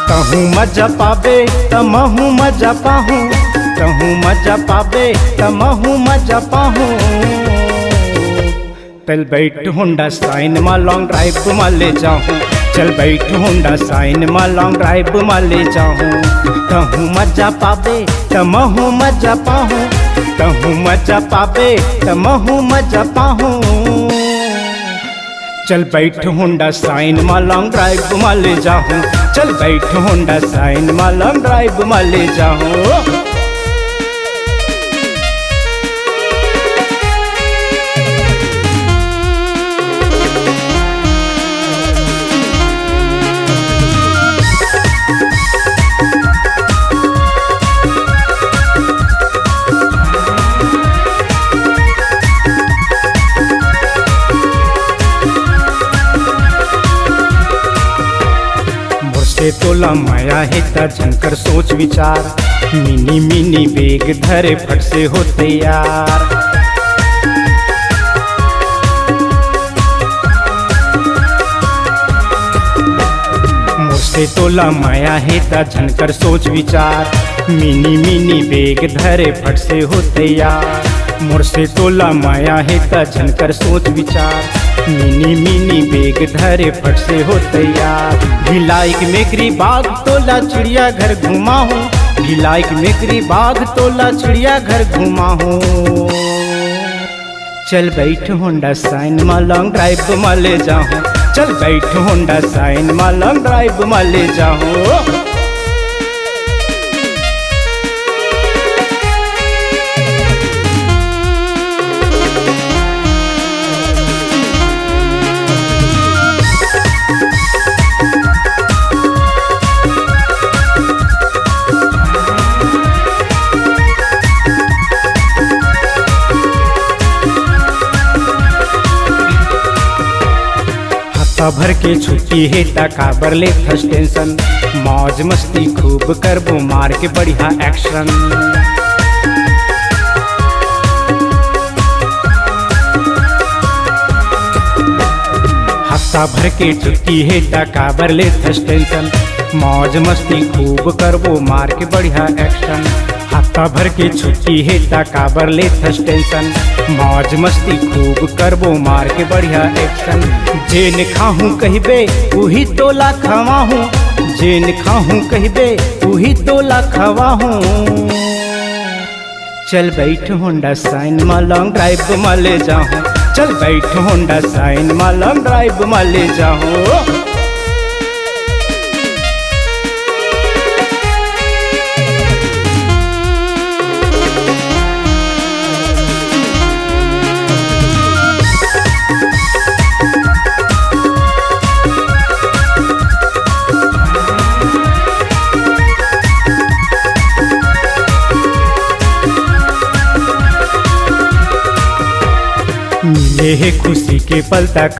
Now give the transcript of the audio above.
कहूँ मजा पाबे तमहूँ मजा पाहूँ, कहूँ मजा पाबे तमहूँ मजा पाहूँ। चल बैठ होंडा साइन में लॉन्ग ड्राइव में ले जाऊँ, चल बैठ होंडा साइन में लॉन्ग ड्राइव में ले जाऊँ। कहूँ मजा पाबे तमहूँ मजा पाहूँ, कहूँ मजा पाबे तमहूँ मजा पाहूँ। चल बैठ होंडा साइन में लॉन्ग ड्राइव में ले जाऊँ, चल बैठ होंडा साइन में लॉन्ग ड्राइव में ले जाऊँ। से तोला माया है ता झनकर सोच विचार, मिनी मिनी बेग धरे फट से हो तैयार। मुझसे तोला माया है ता झनकर सोच विचार, मिनी मिनी बेग धरे फट से हो तैयार। मुझसे तोला माया है ता झनकर सोच विचार, मिनी मिनी बेग धरे फट से हो तैयार। भिलाइक मेकरी बाग तोला चिड़िया घर घुमा हूँ, भिलाइक मेकरी बाग तोला चिड़िया घर घुमा हूँ। चल बैठ होंडा साइन में लॉन्ग ड्राइव में ले जाऊँ, चल बैठ होंडा साइन में लॉन्ग ड्राइव में ले जाऊँ। भर के छुट्टी है ता काबर ले थस टेंशन, मौज मस्ती खूब करबो मार के बढ़िया एक्शन। हफ्ता भर के छुट्टी है ता काबर ले थस टेंशन, मौज मस्ती खूब करबो मार के बढ़िया एक्शन। हफ्ता भर के छुट्टी है ता काबर ले थस टेंशन, मौज मस्ती खूब करबो मार के बढ़िया एक्शन। जेन खाहूँ कहबे उही तोला खवाहूँ, जेन खाहूँ कहबे उही तोला खवाहूँ। चल बैठ होंडा साइन में लॉन्ग ड्राइव में ले जाऊँ, चल बैठ होंडा साइन में लॉन्ग ड्राइव में ले जाऊँ। मिले है खुशी के पल तक